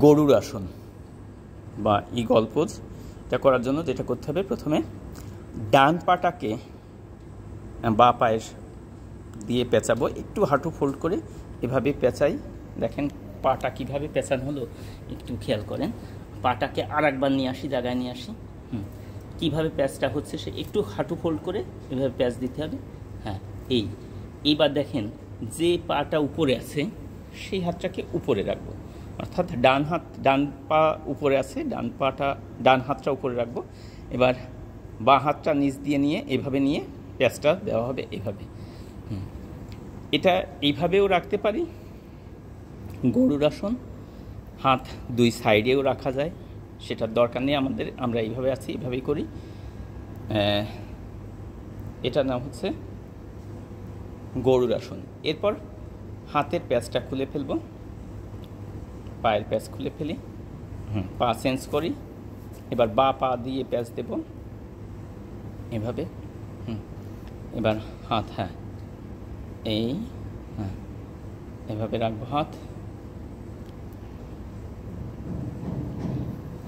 গরুর আসন বা ইগল পোজ। এটা করার জন্য যেটা করতে হবে, প্রথমে ডান পাটাকে বা পায়ের দিয়ে পেঁচাবো, একটু হাঁটু ফোল্ড করে এভাবে পেঁচাই। দেখেন পাটা কীভাবে পেঁচানো হলো, একটু খেয়াল করেন। পাটাকে আর একবার নিয়ে আসি, জায়গায় নিয়ে আসি। কীভাবে প্যাচটা হচ্ছে সে একটু হাঁটু ফোল্ড করে এভাবে প্যাচ দিতে হবে। হ্যাঁ, এইবার দেখেন যে পাটা উপরে আছে সেই হাতটাকে উপরে রাখবো, অর্থাৎ ডান পা উপরে আছে, ডান হাতটা উপরে রাখবো। এবার বাঁ হাতটা নিচ দিয়ে নিয়ে এভাবে নিয়ে প্যাচটা দেওয়া হবে এইভাবে। এটা এইভাবেও রাখতে পারি গরুর আসন। হাত দুই সাইডেও রাখা যায়, সেটার দরকার নেই আমাদের, আমরা এইভাবে আছি, এইভাবেই করি। এটার নাম হচ্ছে গরুর আসন। এরপর হাতের প্যাচটা খুলে ফেলবো, পায়ের প্যাচ খুলে ফেলি, পা চেঞ্জ করি। এবার বাঁ পা দিয়ে প্যাচ দেব এভাবে। এবার হাত, এভাবে রাখবো হাত।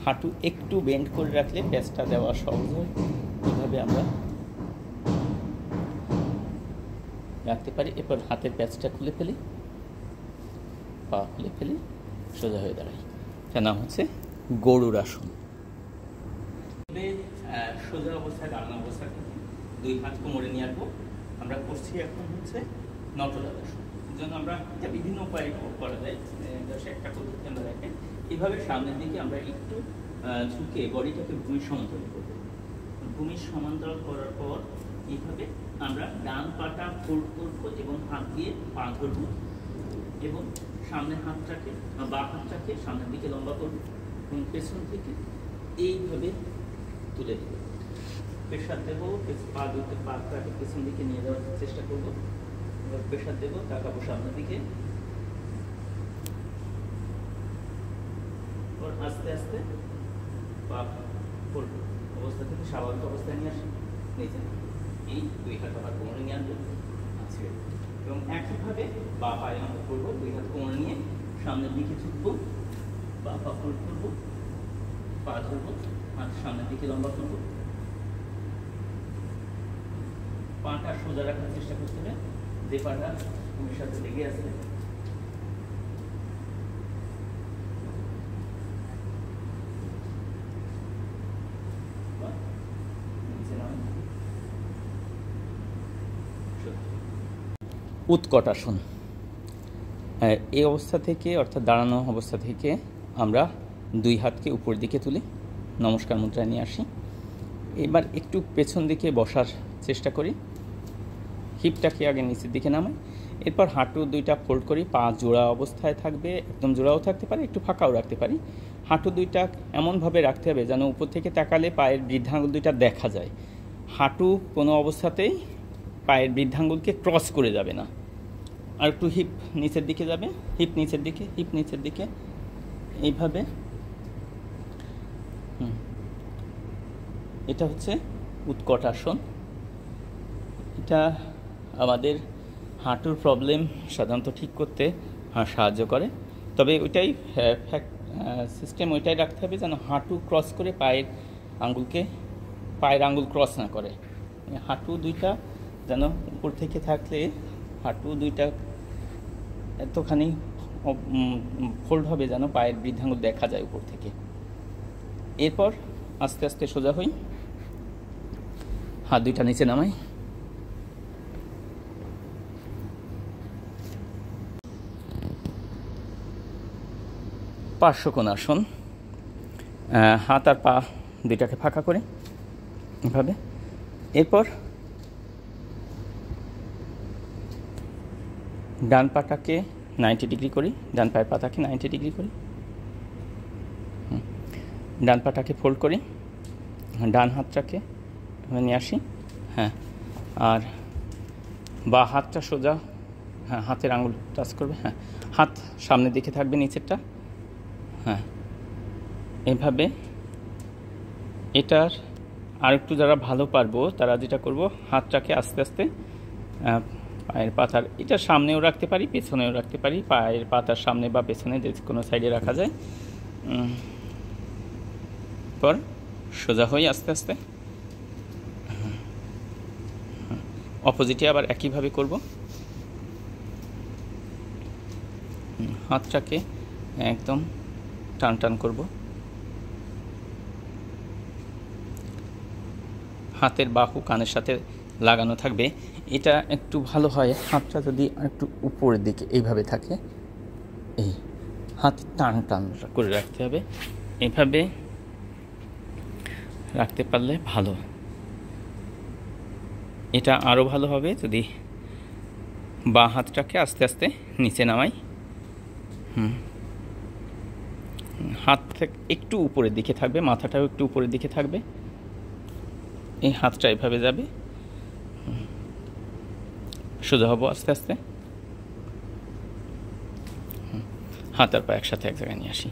হাঁটু একটু বেন্ড করে রাখলে প্যাচটা দেওয়া সহজ হয়। এইভাবে আমরা রাখতে পারি। এরপর হাতের প্যাচটা খুলে ফেলি, পা খুলে ফেলি, সোজা হয়ে দাঁড়াই। তার নাম হচ্ছে গরুর আসন। সোজা অবস্থায়, দাঁড়ানো অবস্থায় দুই হাত কোমরে নিয়ে আসবো। আমরা করছি এখন হচ্ছে নটরাজাসন। জন্য আমরা এটা বিভিন্ন উপায়ে করা যায়, একটা পদ্ধতি আমরা দেখেন। এইভাবে সামনের দিকে আমরা একটু ঝুঁকে বডিটাকে ভূমির সমান্তরাল করবো। ভূমির সমান্তরাল করার পর এইভাবে আমরা ডান পাটা ফোল্ড করবো এবং হাত দিয়ে পা ধরবো এবং সামনের হাতটাকে বাঁ হাতটাকে সামনের দিকে লম্বা করবো এবং পেছন থেকে এইভাবে তুলে দেবো। প্রেশার দেবো, পাটাকে পেছন দিকে নিয়ে যাওয়ার চেষ্টা করবো। এবার প্রেশার দেবো, তাকাবো সামনের দিকে। আস্তে আস্তে পা ফোল্ড অবস্থা থেকে স্বাভাবিক অবস্থায় নিয়ে আসি, নিচে এই দুই হাত আবার কোমরে নিয়ে আনবো এবং একইভাবে বা পায়ে আমরা করবো। দুই হাত কোমরে নিয়ে সামনের দিকে ঝুঁকবো, বা পা ফোল্ড করবো, পা ধরবো, হাত সামনের দিকে লম্বা করবো, পাটা সোজা রাখার চেষ্টা করতে হবে। যে পাটা ভূমির সাথে লেগে আছে উৎকট আসন। এই অবস্থা থেকে, অর্থাৎ দাঁড়ানো অবস্থা থেকে আমরা দুই হাতকে উপর দিকে তুলে নমস্কার মুদ্রায় নিয়ে আসি। এবার একটু পেছন দিকে বসার চেষ্টা করি, হিপটাকে আগে নিচের দিকে নামাই। এরপর হাঁটু দুইটা ফোল্ড করি, পা জোড়া অবস্থায় থাকবে, একদম জোড়াও থাকতে পারে, একটু ফাঁকাও রাখতে পারি। হাঁটু দুইটা এমনভাবে রাখতে হবে যেন উপর থেকে তাকালে পায়ের বৃদ্ধাঙ্গুল দুইটা দেখা যায়। হাঁটু কোনো অবস্থাতেই পায়ের বৃদ্ধাঙ্গুলকে ক্রস করে যাবে না। আর একটু হিপ নিচের দিকে যাবে, হিপ নিচের দিকে, হিপ নিচের দিকে, এইভাবে। এটা হচ্ছে উৎকট আসন। এটা আমাদের হাঁটুর প্রবলেম সাধারণত ঠিক করতে সাহায্য করে। তবে ওইটাই সিস্টেম ওইটাই রাখতে হবে যেন হাঁটু ক্রস করে পায়ের আঙ্গুল ক্রস না করে। হাঁটু দুইটা যেন উপর থেকে থাকলে হাঁটু দুইটা এতখানি ফোল্ড হবে যেন পায়ের বৃদ্ধাঙ্গুল দেখা যায় উপর থেকে। এরপর আস্তে আস্তে সোজা হই, হাত দুইটা নিচে নামাই, পার্শ্বকোণাসন। হাত আর পা দুইটাকে ফাঁকা করে এভাবে। এরপর ডান পাটাকে 90 ডিগ্রি করি, ডান পায়ের পাতাকে 90 ডিগ্রি করি, ডান পাটাকে ফোল্ড করি, ডান হাতটাকে নিয়ে আসি। আর বা হাতটা সোজা, হাতের আঙুল টাচ করবে, হাত সামনের দিকে থাকবে, নিচেরটা। এভাবে। এটার আর একটু যারা ভালো পারবো তারা যেটা করব, হাতটাকে আস্তে আস্তে পায়ের পাতার এটা সামনেও রাখতে পারি, পেছনেও রাখতে পারি। পায়ের পাতার সামনে বা পেছনে যে কোনো সাইডে রাখা যায়। পর সোজা হই আস্তে আস্তে। অপোজিটে আবার একইভাবে করব। হাতটাকে একদম টান টান করব। হাতের বাহু কানের সাথে লাগানো থাকবে। এটা একটু ভালো হয় হাতটা যদি একটু উপরের দিকে এইভাবে থাকে, এই হাত টান টান করে রাখতে হবে। এইভাবে রাখতে পারলে ভালো। এটা আরও ভালো হবে যদি বাঁ হাতটাকে আস্তে আস্তে নিচে নামাই। হাত থেকে একটু উপরের দিকে থাকবে, মাথাটাও একটু উপরের দিকে থাকবে। এই হাতটা এভাবে যাবে, সোজা হবো আস্তে আস্তে। হাত আর পা একসাথে এক জায়গায় নিয়ে আসি।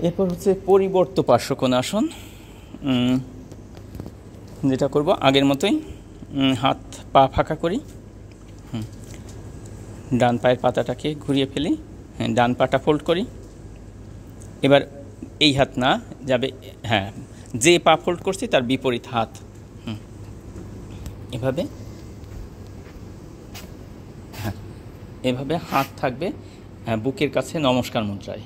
এরপর হচ্ছে পরিবর্ত পার্শ্বকোণাসন। যেটা করব আগের মতোই, হাত পা ফাঁকা করি, ডান পায়ের পাতাটাকে ঘুরিয়ে ফেলি, ডান পাটা ফোল্ড করি। এবার এই হাত না যাবে, হ্যাঁ, যে পা ফোল্ড করছি তার বিপরীত হাত এভাবে, হ্যাঁ, এভাবে হাত থাকবে বুকের কাছে নমস্কার মুদ্রায়।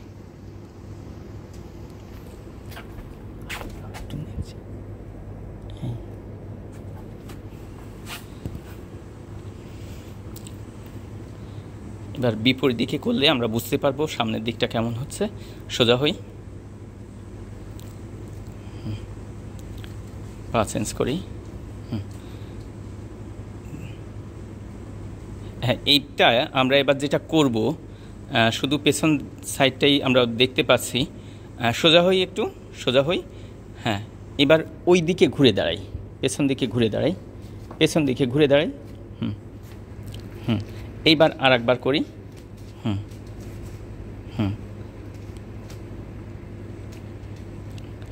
এবার বিপরীত দিকে করলে আমরা বুঝতে পারবো সামনের দিকটা কেমন হচ্ছে। সোজা হই, পা চেঞ্জ করি। হ্যাঁ, এইটা আমরা এবার যেটা করব, শুধু পেছন সাইডটাই আমরা দেখতে পাচ্ছি। সোজা হই, একটু সোজা হই। হ্যাঁ, এবার ওই দিকে ঘুরে দাঁড়াই, পেছন দিকে ঘুরে দাঁড়াই, পেছন দিকে ঘুরে দাঁড়াই। এইবার আর একবার করি।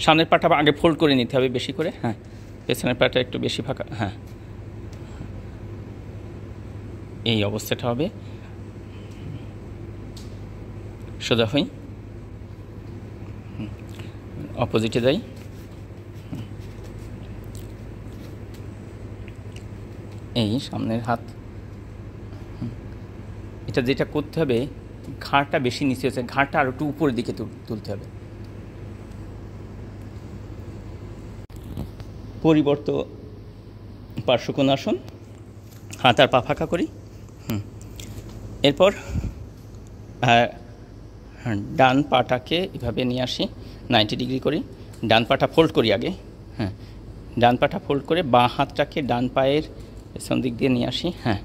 সামনের পাটা আগে ফোল্ড করে নিতে হবে বেশি করে। হ্যাঁ, পেছনের পাটা একটু বেশি ফাঁকা। হ্যাঁ, এই অবস্থাটা হবে। সোজা হই, অপোজিটে যাই। এই সামনের হাত, এটা যেটা করতে হবে, ঘাড়টা বেশি নিচে হচ্ছে, ঘাড়টা আরও একটু উপরের দিকে তুলতে হবে। পরিবর্ত পার্শ্বকোণাসন, হাত আর পা ফাঁকা করি। এরপর ডান পাটাকে এভাবে নিয়ে আসি, 90 ডিগ্রি করি। ডান পাটা ফোল্ড করি আগে। হ্যাঁ, ডান পাটা ফোল্ড করে বাঁ হাতটাকে ডান পায়ের পেছন দিক দিয়ে নিয়ে আসি। হ্যাঁ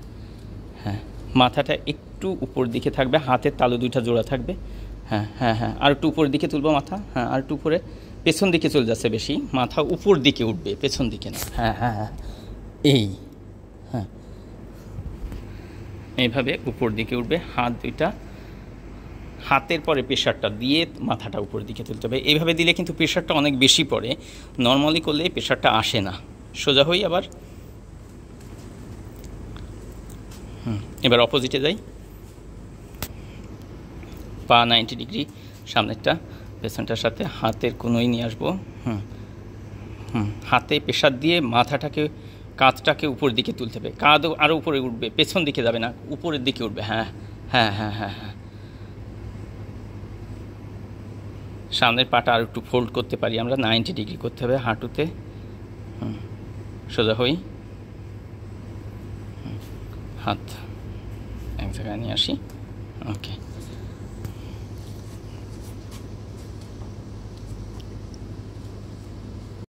হ্যাঁ, মাথাটা একটু উপর দিকে থাকবে, হাতের তালু দুইটা জোড়া থাকবে। হ্যাঁ হ্যাঁ হ্যাঁ, আর একটু উপরের দিকে তুলবো মাথা। হ্যাঁ, আর একটু উপরে, পেছন দিকে চলে যাচ্ছে বেশি, মাথা উপর দিকে উঠবে, পেছন দিকে না। হ্যাঁ হ্যাঁ হ্যাঁ, এই, হ্যাঁ, এইভাবে উপর দিকে উঠবে। হাত দুইটা, হাতের পরে প্রেশারটা দিয়ে মাথাটা উপর দিকে তুলতে হবে। এইভাবে দিলে কিন্তু প্রেশারটা অনেক বেশি পড়ে, নর্মালি করলে প্রেশারটা আসে না। সোজা হই আবার। এবার অপোজিটে যাই। পা 90 ডিগ্রি, সামনেরটা পেছনটার সাথে হাতের কোনোই নিয়ে আসবো। হাতে প্রেশার দিয়ে মাথাটাকে, কাঁধটাকে উপর দিকে তুলতে হবে। কাঁধ আরও উপরে উঠবে, পেছন দিকে যাবে না, উপরের দিকে উঠবে। হ্যাঁ হ্যাঁ হ্যাঁ হ্যাঁ হ্যাঁ, সামনের পাটা আর একটু ফোল্ড করতে পারি আমরা, 90 ডিগ্রি করতে হবে হাঁটুতে। সোজা হই, হাত এক জায়গায় নিয়ে আসি। ওকে।